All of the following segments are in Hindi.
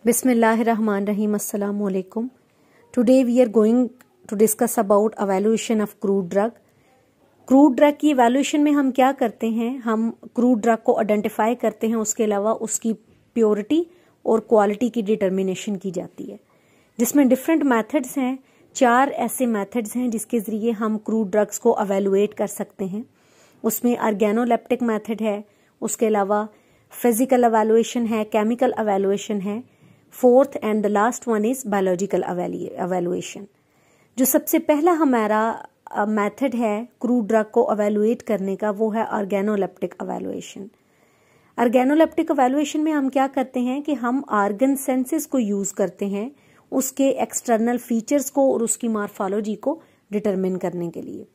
Bismillahirrahmanirrahim. Assalamu alaikum. Today we are going to discuss about evaluation of crude drug. Crude drug की evaluation में हम क्या करते हैं, हम क्रूड ड्रग को आइडेंटिफाई करते हैं, उसके अलावा उसकी प्योरिटी और क्वालिटी की डिटर्मिनेशन की जाती है, जिसमें डिफरेंट मेथड्स हैं। 4 ऐसे मेथड्स हैं जिसके ज़रिए हम क्रूड ड्रग्स को एवेलुएट कर सकते हैं। उसमें ऑर्गेनोलेप्टिक मेथड है, उसके अलावा फिजिकल एवेलुएशन है, केमिकल एवेलुएशन है, fourth and the last one is biological evaluation. जो सबसे पहला हमारा मेथड है क्रूड ड्रग को एवेलुएट करने का, वो है ऑर्गेनोलेप्टिक एवेलुएशन। ऑर्गेनोलेप्टिक एवेलुएशन में हम क्या करते हैं कि हम ऑर्गन सेंसेस को यूज करते हैं उसके एक्सटर्नल फीचर्स को और उसकी मॉर्फोलॉजी को डिटरमिन करने के लिए।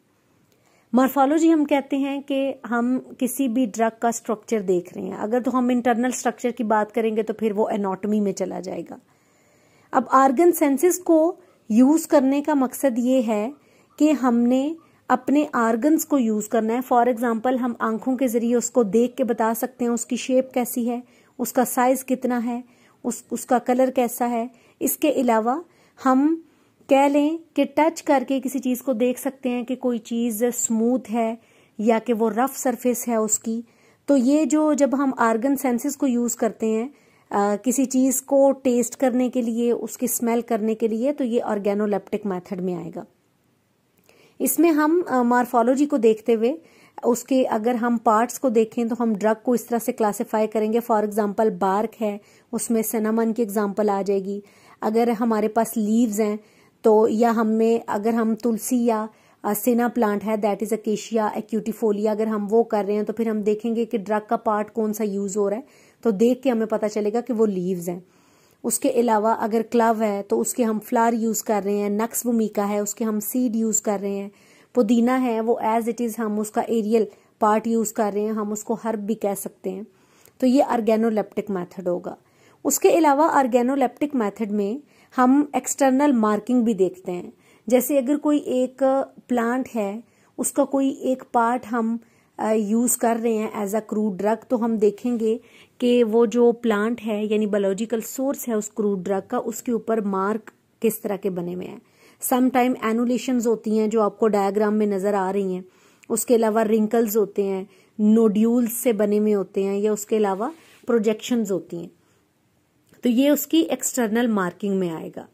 मॉर्फोलॉजी हम कहते हैं कि हम किसी भी ड्रग का स्ट्रक्चर देख रहे हैं। अगर तो हम इंटरनल स्ट्रक्चर की बात करेंगे तो फिर वो एनाटॉमी में चला जाएगा। अब ऑर्गन सेंसेस को यूज करने का मकसद ये है कि हमने अपने ऑर्गन्स को यूज करना है। फॉर एग्जांपल हम आंखों के जरिए उसको देख के बता सकते हैं उसकी शेप कैसी है, उसका साइज कितना है, उसका कलर कैसा है। इसके अलावा हम कह लें कि टच करके किसी चीज को देख सकते हैं कि कोई चीज स्मूथ है या कि वो रफ सरफेस है उसकी। तो ये जब हम ऑर्गन सेंसेस को यूज करते हैं किसी चीज को टेस्ट करने के लिए, उसकी स्मेल करने के लिए, तो ये ऑर्गेनोलेप्टिक मेथड में आएगा। इसमें हम मॉर्फोलॉजी को देखते हुए उसके अगर हम पार्ट्स को देखें तो हम ड्रग को इस तरह से क्लासिफाई करेंगे। फॉर एग्जांपल बार्क है, उसमें सिनेमन की एग्जांपल आ जाएगी। अगर हमारे पास लीव्स हैं तो या अगर हम तुलसी या सेना प्लांट है, दैट इज अकेशिया एक्यूटिफोलिया, अगर हम वो कर रहे हैं तो फिर हम देखेंगे कि ड्रग का पार्ट कौन सा यूज हो रहा है, तो देख के हमें पता चलेगा कि वो लीव्स हैं। उसके अलावा अगर क्लव है तो उसके हम फ्लावर यूज कर रहे हैं, नक्स वुमिका है उसके हम सीड यूज कर रहे हैं, पुदीना है वो एज इट इज हम उसका एरियल पार्ट यूज कर रहे हैं, हम उसको हर्ब भी कह सकते हैं। तो ये ऑर्गेनोलेप्टिक मेथड होगा। उसके अलावा ऑर्गेनोलेप्टिक मेथड में हम एक्सटर्नल मार्किंग भी देखते हैं। जैसे अगर कोई एक प्लांट है, उसका कोई एक पार्ट हम यूज कर रहे हैं एज अ क्रूड ड्रग, तो हम देखेंगे कि वो जो प्लांट है यानी बायोलॉजिकल सोर्स है उस क्रूड ड्रग का, उसके ऊपर मार्क किस तरह के बने हुए हैं। सम टाइम एनुलेशंस होती हैं जो आपको डायग्राम में नजर आ रही हैं। उसके अलावा रिंकल्स होते हैं, नोड्यूल्स से बने हुए होते हैं, या उसके अलावा प्रोजेक्शंस होती हैं। तो ये उसकी एक्सटर्नल मार्किंग में आएगा।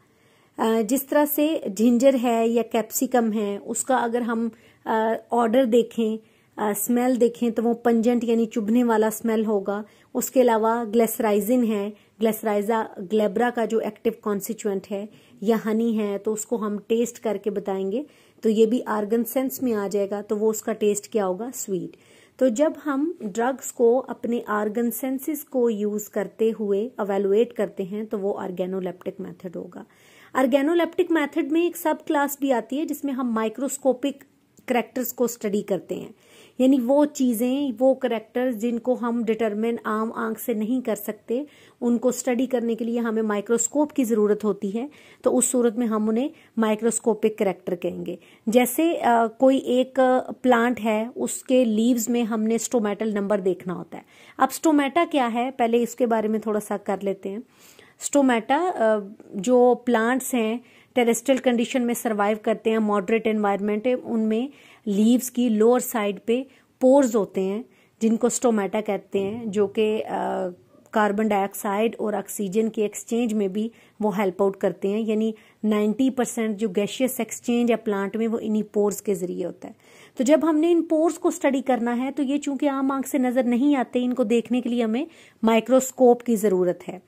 जिस तरह से जिंजर है या कैप्सिकम है, उसका अगर हम ऑर्डर देखें, स्मेल देखें तो वो पंजेंट यानी चुभने वाला स्मेल होगा। उसके अलावा ग्लिसराइजिन है, ग्लिसराइजा ग्लेब्रा का जो एक्टिव कॉन्स्टिट्यूएंट है, या हनी है, तो उसको हम टेस्ट करके बताएंगे तो ये भी ऑर्गन सेंस में आ जाएगा। तो वो उसका टेस्ट क्या होगा, स्वीट। तो जब हम ड्रग्स को अपने ऑर्गन सेंसेस को यूज करते हुए एवेलुएट करते हैं तो वो ऑर्गेनोलेप्टिक मेथड होगा। ऑर्गेनोलेप्टिक मेथड में एक सब क्लास भी आती है जिसमें हम माइक्रोस्कोपिक करैक्टर्स को स्टडी करते हैं, यानी वो चीजें, वो करैक्टर्स जिनको हम डिटरमिन आम आंख से नहीं कर सकते, उनको स्टडी करने के लिए हमें माइक्रोस्कोप की जरूरत होती है। तो उस सूरत में हम उन्हें माइक्रोस्कोपिक करैक्टर कहेंगे। जैसे कोई एक प्लांट है, उसके लीव्स में हमने स्टोमेटल नंबर देखना होता है। अब स्टोमेटा क्या है, पहले इसके बारे में थोड़ा सा कर लेते हैं। स्टोमेटा जो प्लांट्स हैं टेरेस्ट्रियल कंडीशन में सरवाइव करते हैं, मॉडरेट एनवायरनमेंट है, उनमें लीव्स की लोअर साइड पे पोर्स होते हैं जिनको स्टोमेटा कहते हैं, जो कि कार्बन डाइऑक्साइड और ऑक्सीजन के एक्सचेंज में भी वो हेल्प आउट करते हैं। यानी 90% जो गैशियस एक्सचेंज है प्लांट में वो इन्हीं पोर्स के जरिए होता है। तो जब हमने इन पोर्स को स्टडी करना है तो ये चूंकि आम आंख से नजर नहीं आते, इनको देखने के लिए हमें माइक्रोस्कोप की जरूरत है।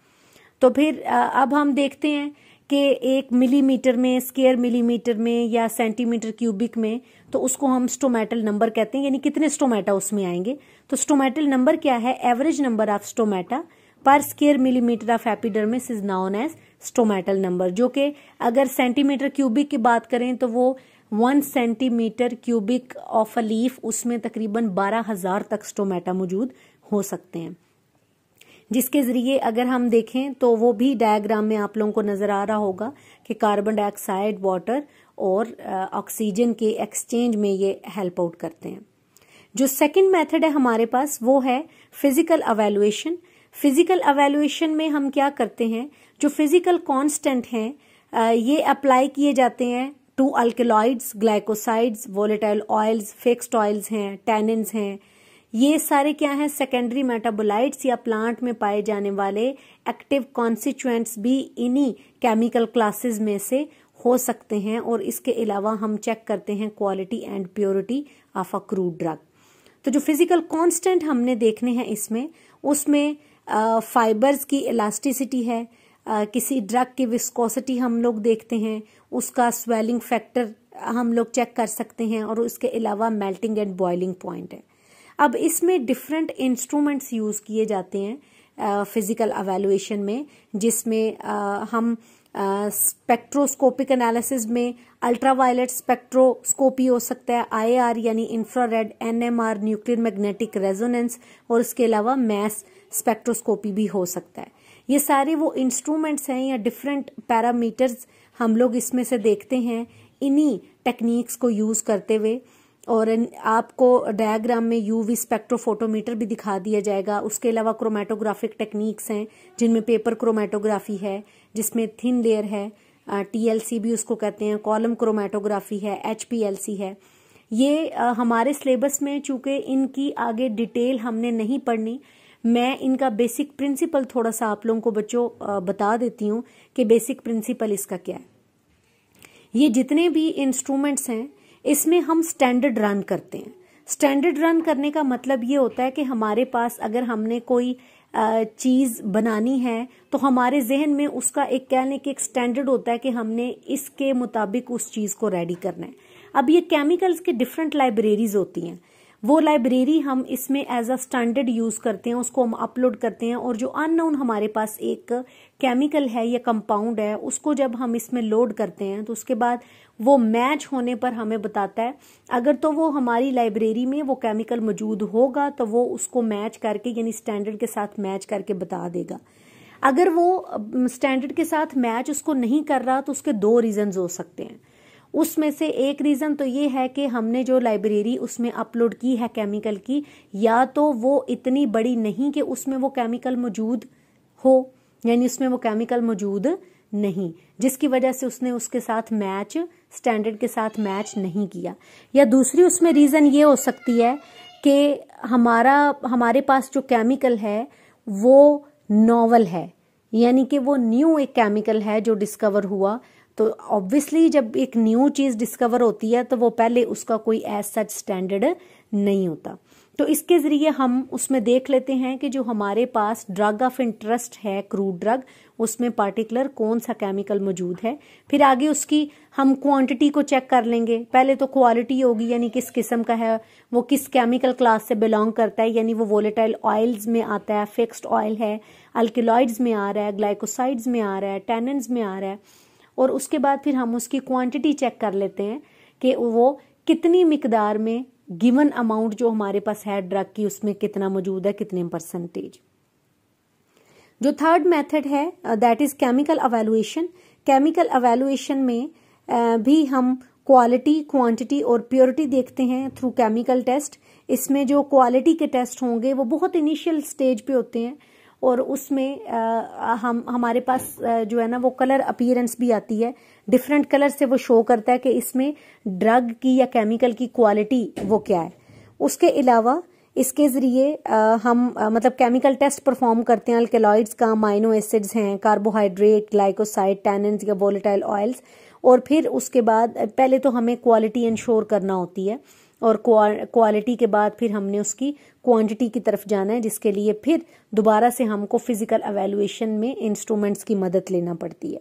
तो फिर अब हम देखते हैं कि 1 मिलीमीटर में, स्क्वायर मिलीमीटर में या सेंटीमीटर क्यूबिक में, तो उसको हम स्टोमेटल नंबर कहते हैं, यानी कितने स्टोमेटा उसमें आएंगे। तो स्टोमेटल नंबर क्या है, average number of stomata per square millimetre of epidermis is known as stomatal number, जो कि अगर सेंटीमीटर क्यूबिक की बात करें तो वो 1 centimetre cubic of a leaf, उसमें तकरीबन 12,000 तक स्टोमेटा मौजूद हो सकते हैं। जिसके जरिए अगर हम देखें तो वो भी डायग्राम में आप लोगों को नजर आ रहा होगा कि कार्बन डाइऑक्साइड, वाटर और ऑक्सीजन के एक्सचेंज में ये हेल्प आउट करते हैं। जो सेकंड मेथड है हमारे पास वो है फिजिकल एवेलुएशन। फिजिकल एवेल्युएशन में हम क्या करते हैं, जो फिजिकल कांस्टेंट हैं ये अप्लाई किए जाते हैं to alkaloids, glycosides, volatile oils, fixed oils हैं, टैनिन्स हैं, ये सारे क्या हैं, सेकेंडरी मेटाबोलाइट्स या प्लांट में पाए जाने वाले एक्टिव कॉन्स्टिट्यूएंट्स भी इन्हीं केमिकल क्लासेस में से हो सकते हैं। और इसके अलावा हम चेक करते हैं quality and purity of a crude drug. तो जो फिजिकल कांस्टेंट हमने देखने हैं इसमें, उसमें फाइबर्स की इलास्टिसिटी है, किसी ड्रग की विस्कोसिटी हम लोग देखते हैं, उसका स्वेलिंग फैक्टर हम लोग चेक कर सकते हैं, और उसके अलावा मेल्टिंग एंड बॉइलिंग पॉइंट है। अब इसमें डिफरेंट इंस्ट्रूमेंट्स यूज किए जाते हैं फिजिकल एवेल्युएशन में, जिसमें हम स्पेक्ट्रोस्कोपिक एनालिसिस में अल्ट्रावायलेट स्पेक्ट्रोस्कोपी हो सकता है, IR यानी infrared, NMR nuclear magnetic resonance, और उसके अलावा मैस स्पेक्ट्रोस्कोपी भी हो सकता है। ये सारे वो इंस्ट्रूमेंट्स हैं या डिफरेंट पैरामीटर्स हम लोग इसमें से देखते हैं इन्हीं टेक्निक्स को यूज करते हुए। और आपको डायग्राम में UV स्पेक्ट्रोफोटोमीटर भी दिखा दिया जाएगा। उसके अलावा क्रोमेटोग्राफिक टेक्निक्स हैं जिनमें पेपर क्रोमेटोग्राफी है, जिसमें थिन लेयर है, TLC भी उसको कहते हैं, कॉलम क्रोमेटोग्राफी है, HPLC है। ये हमारे सिलेबस में चूंकि इनकी आगे डिटेल हमने नहीं पढ़नी, मैं इनका बेसिक प्रिंसिपल थोड़ा सा आप लोगों को बच्चों बता देती हूँ कि बेसिक प्रिंसिपल इसका क्या है। ये जितने भी इंस्ट्रूमेंट्स हैं इसमें हम स्टैंडर्ड रन करते हैं। स्टैंडर्ड रन करने का मतलब ये होता है कि हमारे पास अगर हमने कोई चीज बनानी है तो हमारे जहन में उसका एक कहने की एक स्टैंडर्ड होता है कि हमने इसके मुताबिक उस चीज को रेडी करना है। अब ये केमिकल्स की डिफरेंट लाइब्रेरीज होती हैं, वो लाइब्रेरी हम इसमें एज अ स्टैंडर्ड यूज करते हैं, उसको हम अपलोड करते हैं, और जो अननोन हमारे पास एक केमिकल है या कंपाउंड है उसको जब हम इसमें लोड करते हैं तो उसके बाद वो मैच होने पर हमें बताता है। अगर तो वो हमारी लाइब्रेरी में वो केमिकल मौजूद होगा तो वो उसको मैच करके यानी स्टैंडर्ड के साथ मैच करके बता देगा। अगर वो स्टैंडर्ड के साथ मैच उसको नहीं कर रहा तो उसके दो रीजंस हो सकते हैं। उसमें से एक रीजन तो ये है कि हमने जो लाइब्रेरी उसमें अपलोड की है केमिकल की, या तो वो इतनी बड़ी नहीं कि उसमें वो केमिकल मौजूद हो, यानी उसमें वो केमिकल मौजूद नहीं, जिसकी वजह से उसने उसके साथ मैच, स्टैंडर्ड के साथ मैच नहीं किया। या दूसरी उसमें रीजन ये हो सकती है कि हमारे पास जो केमिकल है वो नॉवल है, यानी कि वो न्यू एक केमिकल है जो डिस्कवर हुआ। तो ऑब्वियसली जब एक न्यू चीज डिस्कवर होती है तो वो पहले उसका कोई एज सच स्टैंडर्ड नहीं होता। तो इसके जरिए हम उसमें देख लेते हैं कि जो हमारे पास ड्रग ऑफ इंटरेस्ट है क्रूड ड्रग, उसमें पार्टिकुलर कौन सा केमिकल मौजूद है। फिर आगे उसकी हम क्वांटिटी को चेक कर लेंगे। पहले तो क्वालिटी होगी, यानी किस किस्म का है, वो किस केमिकल क्लास से बिलोंग करता है, यानी वो वोलेटाइल ऑयल्स में आता है, फिक्स्ड ऑयल है, अल्कलॉइड्स में आ रहा है, ग्लाइकोसाइड्स में आ रहा है, टैनिन्स में आ रहा है। और उसके बाद फिर हम उसकी क्वांटिटी चेक कर लेते हैं कि वो कितनी मिकदार में गिवन अमाउंट जो हमारे पास है ड्रग की उसमें कितना मौजूद है, कितने परसेंटेज। जो थर्ड मेथड है that is chemical evaluation. Chemical evaluation में भी हम क्वालिटी, क्वांटिटी और प्योरिटी देखते हैं थ्रू केमिकल टेस्ट। इसमें जो क्वालिटी के टेस्ट होंगे वो बहुत इनिशियल स्टेज पे होते हैं, और उसमें हमारे पास जो है ना वो कलर अपीयरेंस भी आती है, डिफरेंट कलर से वो शो करता है कि इसमें ड्रग की या केमिकल की क्वालिटी वो क्या है। उसके अलावा इसके जरिए हम मतलब केमिकल टेस्ट परफॉर्म करते हैं अल्कलॉइड्स का, अमाइनो एसिड्स हैं, कार्बोहाइड्रेट, ग्लाइकोसाइड, टैनिन्स या वोलेटाइल ऑयल्स। और फिर उसके बाद पहले तो हमें क्वालिटी इंश्योर करना होती है, और क्वालिटी के बाद फिर हमने उसकी क्वांटिटी की तरफ जाना है, जिसके लिए फिर दोबारा से हमको फिजिकल एवेल्युएशन में इंस्ट्रूमेंट्स की मदद लेना पड़ती है।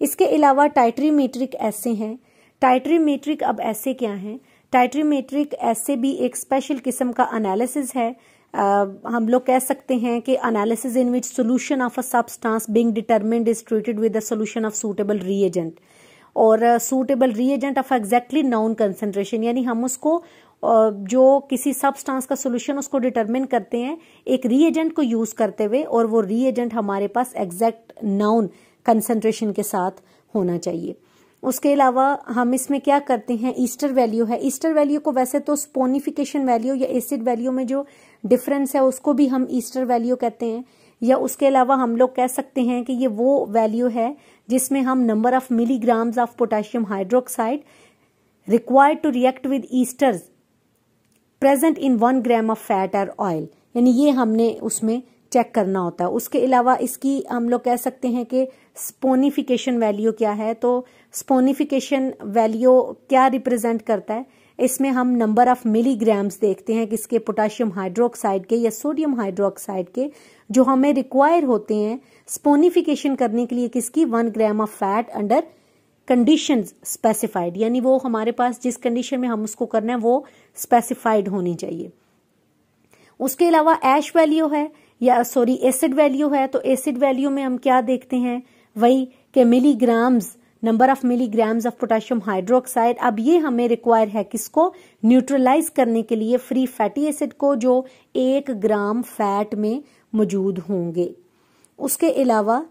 इसके अलावा टाइट्रीमेट्रिक ऐसे हैं। टाइट्रीमेट्रिक अब ऐसे क्या हैं? टाइट्रीमेट्रिक ऐसे भी एक स्पेशल किस्म का एनालिसिस है। हम लोग कह सकते हैं कि analysis in which solution of a substance being determined is treated with the solution of suitable reagent, और suitable reagent of exactly known concentration, यानी हम उसको जो किसी सब्सटेंस का सोल्यूशन उसको डिटरमिन करते हैं एक रीएजेंट को यूज करते हुए, और वो रीएजेंट हमारे पास एग्जैक्ट नाउन कंसेंट्रेशन के साथ होना चाहिए। उसके अलावा हम इसमें क्या करते हैं, ईस्टर वैल्यू है। ईस्टर वैल्यू को वैसे तो स्पोनिफिकेशन वैल्यू या एसिड वैल्यू में जो डिफरेंस है उसको भी हम ईस्टर वैल्यू कहते हैं। या उसके अलावा हम लोग कह सकते हैं कि ये वो वैल्यू है जिसमें हम number of milligrams of potassium hydroxide required to react with esters present in 1 gram of fat और ऑयल, यानी ये हमने उसमें चेक करना होता है। उसके अलावा इसकी हम लोग कह सकते हैं कि स्पोनिफिकेशन वैल्यू क्या है। तो स्पोनिफिकेशन वैल्यू क्या रिप्रेजेंट करता है, इसमें हम नंबर ऑफ मिलीग्राम्स देखते हैं किसके, पोटेशियम हाइड्रोक्साइड के या सोडियम हाइड्रोक्साइड के, जो हमें रिक्वायर होते हैं स्पोनिफिकेशन करने के लिए किसकी, 1 gram of fat under conditions specified, यानी वो हमारे पास जिस कंडीशन में हम उसको करना है वो स्पेसिफाइड होनी चाहिए। उसके अलावा ऐश वैल्यू है या एसिड वैल्यू है, तो एसिड वैल्यू में हम क्या देखते हैं, वही के milligrams, number of milligrams of potassium hydroxide. अब ये हमें रिक्वायर है किसको, न्यूट्रलाइज करने के लिए फ्री फैटी एसिड को, जो 1 ग्राम फैट में मौजूद होंगे। उसके अलावा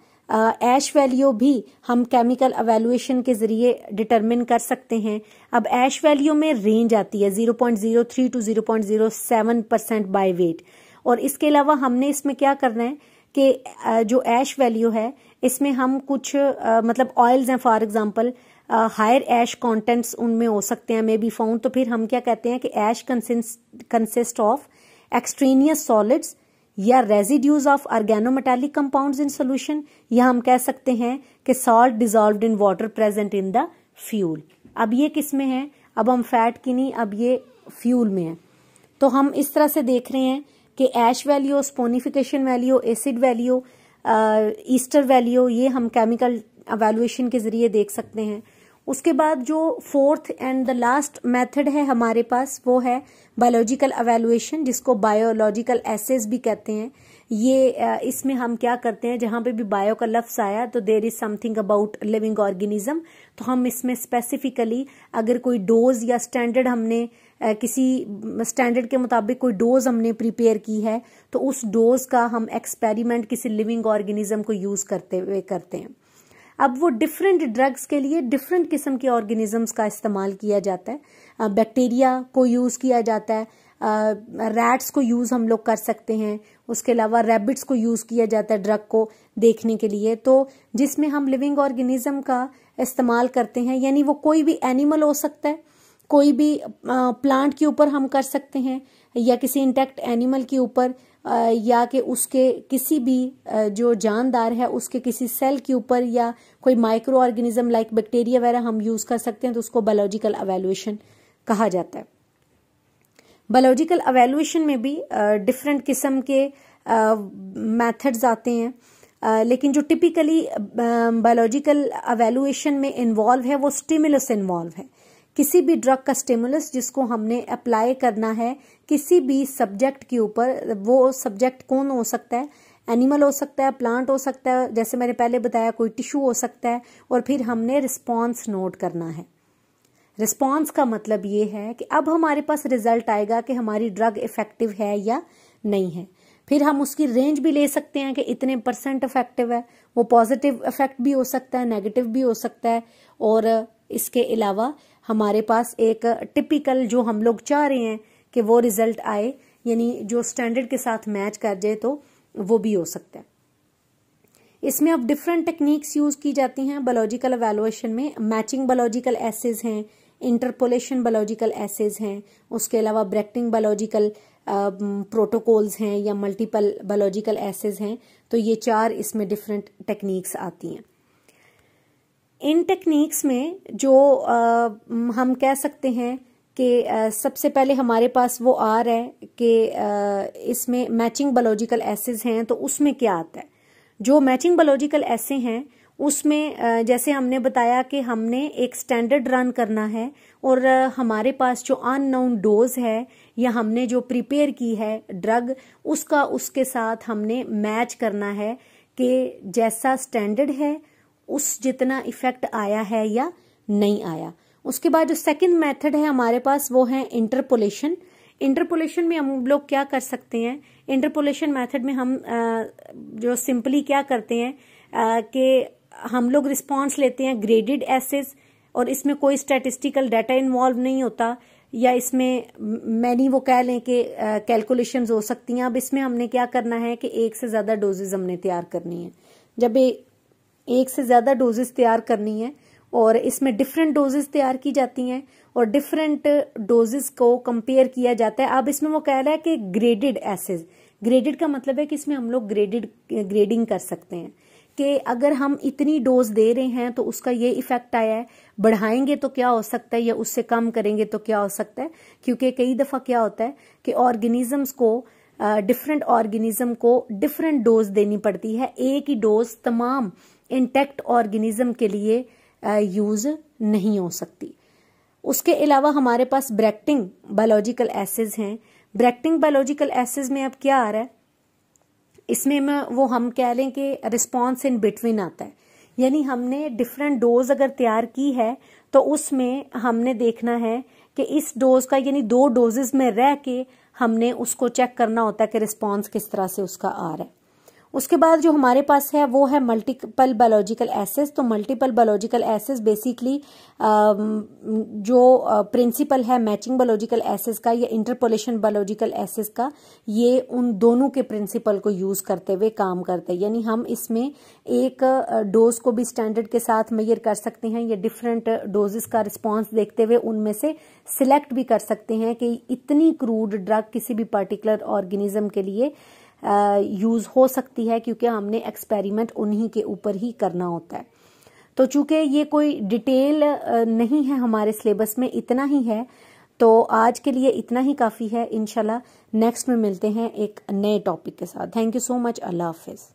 ऐश वैल्यू भी हम केमिकल एवेल्युएशन के जरिए डिटरमिन कर सकते हैं। अब ऐश वैल्यू में रेंज आती है 0.03 टू 0.07% बाय वेट। और इसके अलावा हमने इसमें क्या करना है कि जो ऐश वैल्यू है इसमें हम कुछ मतलब ऑयल्स हैं for example, higher ash contents उनमें हो सकते हैं मे बी फाउंड, तो फिर हम क्या कहते हैं कि ऐश कंसिस्ट ऑफ एक्सट्रेनियस सॉलिड्स या residues of organometallic compounds in solution, या हम कह सकते हैं कि salt dissolved in water present in the fuel. अब ये किस में है, अब हम फैट की नहीं, अब ये फ्यूल में है। तो हम इस तरह से देख रहे हैं कि ash value, saponification value, acid value, ester value, ये हम केमिकल एवेल्युएशन के जरिए देख सकते हैं। उसके बाद जो fourth and the last method है हमारे पास वो है बायोलॉजिकल एवेल्युएशन, जिसको बायोलॉजिकल एसेस भी कहते हैं। ये इसमें हम क्या करते हैं, जहां पे भी बायो का लफ्ज आया तो there is something about living organism, तो हम इसमें स्पेसिफिकली अगर कोई डोज या स्टैंडर्ड हमने किसी स्टैंडर्ड के मुताबिक कोई डोज हमने प्रिपेयर की है तो उस डोज का हम एक्सपेरिमेंट किसी लिविंग ऑर्गेनिज्म को यूज करते हुए करते हैं। अब वो डिफरेंट ड्रग्स के लिए डिफरेंट किस्म के ऑर्गेनिजम्स का इस्तेमाल किया जाता है। बैक्टीरिया को यूज किया जाता है, रैट्स को यूज हम लोग कर सकते हैं, उसके अलावा रैबिट्स को यूज किया जाता है ड्रग को देखने के लिए। तो जिसमें हम लिविंग ऑर्गेनिज्म का इस्तेमाल करते हैं, यानी वो कोई भी एनिमल हो सकता है, कोई भी प्लांट के ऊपर हम कर सकते हैं या किसी इंटैक्ट एनिमल के ऊपर, या कि उसके किसी भी जो जानदार है उसके किसी सेल के ऊपर, या कोई माइक्रो ऑर्गेनिज्म लाइक बैक्टीरिया वगैरह हम यूज कर सकते हैं, तो उसको बायोलॉजिकल एवेल्युएशन कहा जाता है। बायोलॉजिकल एवेल्युएशन में भी डिफरेंट किस्म के मेथड्स आते हैं, लेकिन जो टिपिकली बायोलॉजिकल एवेल्युएशन में इन्वॉल्व है वो स्टिमुलस इन्वॉल्व है। किसी भी ड्रग का स्टिमुलस जिसको हमने अप्लाई करना है किसी भी सब्जेक्ट के ऊपर, वो सब्जेक्ट कौन हो सकता है, एनिमल हो सकता है, प्लांट हो सकता है, जैसे मैंने पहले बताया कोई टिश्यू हो सकता है, और फिर हमने रिस्पॉन्स नोट करना है। रिस्पॉन्स का मतलब ये है कि अब हमारे पास रिजल्ट आएगा कि हमारी ड्रग इफेक्टिव है या नहीं है। फिर हम उसकी रेंज भी ले सकते हैं कि इतने % इफेक्टिव है, वो पॉजिटिव इफेक्ट भी हो सकता है, नेगेटिव भी हो सकता है। और इसके अलावा हमारे पास एक टिपिकल जो हम लोग चाह रहे हैं कि वो रिजल्ट आए, यानी जो स्टैंडर्ड के साथ मैच कर जाए, तो वो भी हो सकता है। इसमें अब डिफरेंट टेक्निक्स यूज की जाती हैं बायोलॉजिकल एवेल्युएशन में। मैचिंग बायोलॉजिकल एसेज हैं, इंटरपोलेशन बायोलॉजिकल एसेज हैं, उसके अलावा ब्रेक्टिंग बायोलॉजिकल प्रोटोकॉल्स हैं, या मल्टीपल बायोलॉजिकल एसेज हैं। तो ये 4 इसमें डिफरेंट टेक्निक्स आती हैं। इन टेक्निक्स में जो हम कह सकते हैं कि सबसे पहले हमारे पास वो आ रहा है कि इसमें मैचिंग बायोलॉजिकल एसेज हैं, तो उसमें क्या आता है। जो मैचिंग बायोलॉजिकल एसे हैं उसमें जैसे हमने बताया कि हमने एक स्टैंडर्ड रन करना है, और हमारे पास जो अननोन डोज है या हमने जो प्रिपेयर की है ड्रग, उसका उसके साथ हमने मैच करना है कि जैसा स्टैंडर्ड है उस जितना इफेक्ट आया है या नहीं आया। उसके बाद जो सेकंड मेथड है हमारे पास वो है इंटरपोलेशन। इंटरपोलेशन में हम लोग क्या कर सकते हैं, इंटरपोलेशन मेथड में हम जो सिंपली क्या करते हैं कि हम लोग रिस्पॉन्स लेते हैं ग्रेडेड एसेज, और इसमें कोई स्टैटिस्टिकल डाटा इन्वॉल्व नहीं होता, या इसमें मैनी वो कह लें कि कैलकुलेशंस हो सकती हैं। अब इसमें हमने क्या करना है कि एक से ज्यादा डोजेज हमने तैयार करनी है। जब एक से ज्यादा डोजेज तैयार करनी है और इसमें डिफरेंट डोजेज तैयार की जाती हैं और डिफरेंट डोजेज को कंपेयर किया जाता है। अब इसमें वो कह रहा है कि ग्रेडेड एसेज, ग्रेडेड का मतलब है कि इसमें हम लोग ग्रेडिंग कर सकते हैं कि अगर हम इतनी डोज दे रहे हैं तो उसका ये इफेक्ट आया है, बढ़ाएंगे तो क्या हो सकता है या उससे कम करेंगे तो क्या हो सकता है। क्योंकि कई दफा क्या होता है कि ऑर्गेनिजम्स को डिफरेंट ऑर्गेनिज्म को डिफरेंट डोज देनी पड़ती है, एक ही डोज तमाम इंटैक्ट ऑर्गेनिज्म के लिए यूज नहीं हो सकती। उसके अलावा हमारे पास ब्रैक्टिंग बायोलॉजिकल एसिड्स हैं। ब्रैक्टिंग बायोलॉजिकल एसिड्स में अब क्या आ रहा है, इसमें वो हम कह लें कि रिस्पॉन्स इन बिटवीन आता है, यानी हमने डिफरेंट डोज अगर तैयार की है तो उसमें हमने देखना है कि इस डोज का यानी 2 डोजेस में रह के हमने उसको चेक करना होता है कि रिस्पॉन्स किस तरह से उसका आ रहा है। उसके बाद जो हमारे पास है वो है मल्टीपल बायोलॉजिकल एसिड्स। तो मल्टीपल बायोलॉजिकल एसिड्स बेसिकली जो प्रिंसिपल है मैचिंग बायोलॉजिकल एसिड्स का या इंटरपोलेशन बायोलॉजिकल एसिड्स का, ये उन दोनों के प्रिंसिपल को यूज करते हुए काम करते हैं। यानी हम इसमें एक डोज को भी स्टैंडर्ड के साथ मेजर कर सकते हैं या डिफरेंट डोजेस का रिस्पॉन्स देखते हुए उनमें से सिलेक्ट भी कर सकते हैं कि इतनी क्रूड ड्रग किसी भी पर्टिकुलर ऑर्गेनिज्म के लिए यूज हो सकती है, क्योंकि हमने एक्सपेरिमेंट उन्हीं के ऊपर ही करना होता है। तो चूंकि ये कोई डिटेल नहीं है हमारे सिलेबस में, इतना ही है, तो आज के लिए इतना ही काफी है। इंशाल्लाह नेक्स्ट में मिलते हैं एक नए टॉपिक के साथ। Thank you so much. Allah Hafiz.